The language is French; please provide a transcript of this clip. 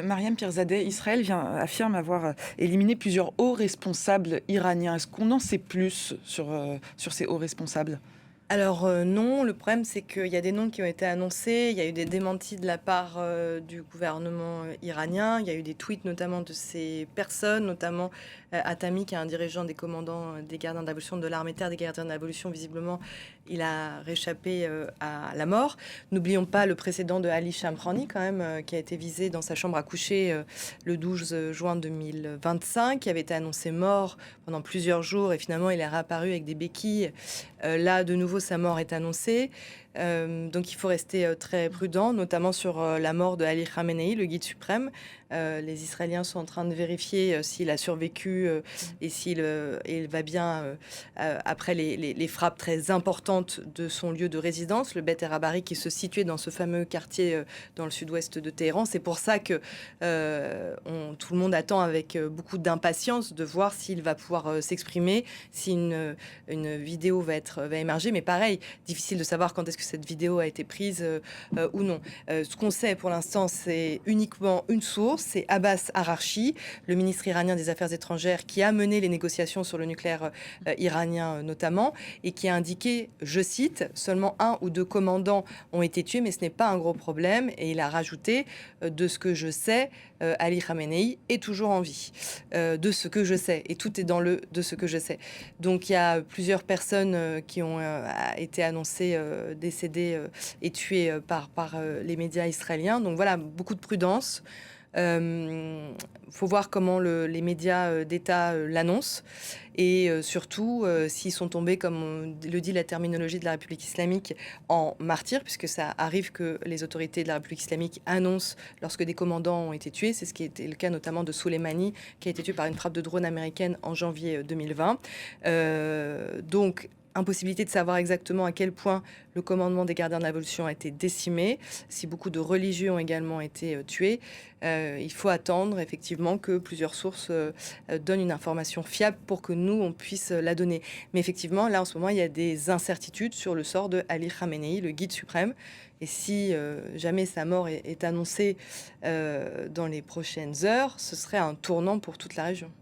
Mariam Pirzadeh, Israël affirme avoir, éliminé plusieurs hauts responsables iraniens. Est-ce qu'on en sait plus sur ces hauts responsables? Alors, non, le problème, c'est qu'il y a des noms qui ont été annoncés. Il y a eu des démentis de la part, du gouvernement, iranien. Il y a eu des tweets notamment de ces personnes, notamment, Hatami qui est un dirigeant des commandants, des gardiens de révolution de l'armée de terre des gardiens de révolution. Visiblement, il a réchappé, à la mort. N'oublions pas le précédent de Ali Shamkhani quand même, qui a été visé dans sa chambre à coucher, le 12 juin 2025, qui avait été annoncé mort pendant plusieurs jours et finalement il est réapparu avec des béquilles. Là, de nouveau, sa mort est annoncée. Donc il faut rester, très prudent, notamment sur, la mort de Ali Khamenei, le guide suprême. Les Israéliens sont en train de vérifier, s'il a survécu, et il va bien, après les frappes très importantes de son lieu de résidence, le Bet El Habari, qui se situait dans ce fameux quartier, dans le sud-ouest de Téhéran. C'est pour ça que, tout le monde attend avec, beaucoup d'impatience de voir s'il va pouvoir, s'exprimer, si une vidéo va émerger. Mais pareil, difficile de savoir quand est-ce que cette vidéo a été prise, ou non. Ce qu'on sait pour l'instant, c'est uniquement une source, c'est Abbas Araghchi, le ministre iranien des Affaires étrangères, qui a mené les négociations sur le nucléaire, iranien, notamment, et qui a indiqué, je cite: «Seulement un ou 2 commandants ont été tués, mais ce n'est pas un gros problème», et il a rajouté: «De ce que je sais, Ali Khamenei est toujours en vie». De ce que je sais, et tout est dans le «de ce que je sais». Donc il y a plusieurs personnes, qui ont, été annoncées, décédées, et tuées, par les médias israéliens. Donc voilà, beaucoup de prudence. Faut voir comment les médias, d'État, l'annoncent, et surtout, s'ils sont tombés, comme on le dit la terminologie de la République islamique, en martyrs, puisque ça arrive que les autorités de la République islamique annoncent lorsque des commandants ont été tués. C'est ce qui était le cas notamment de Soleimani, qui a été tué par une frappe de drone américaine en janvier 2020. Donc impossibilité de savoir exactement à quel point le commandement des gardiens de la révolution a été décimé, si beaucoup de religieux ont également été, tués. Il faut attendre effectivement que plusieurs sources, donnent une information fiable pour que nous, on puisse, la donner. Mais effectivement, là, en ce moment, il y a des incertitudes sur le sort de Ali Khamenei, le guide suprême, et si, jamais sa mort est annoncée, dans les prochaines heures, ce serait un tournant pour toute la région.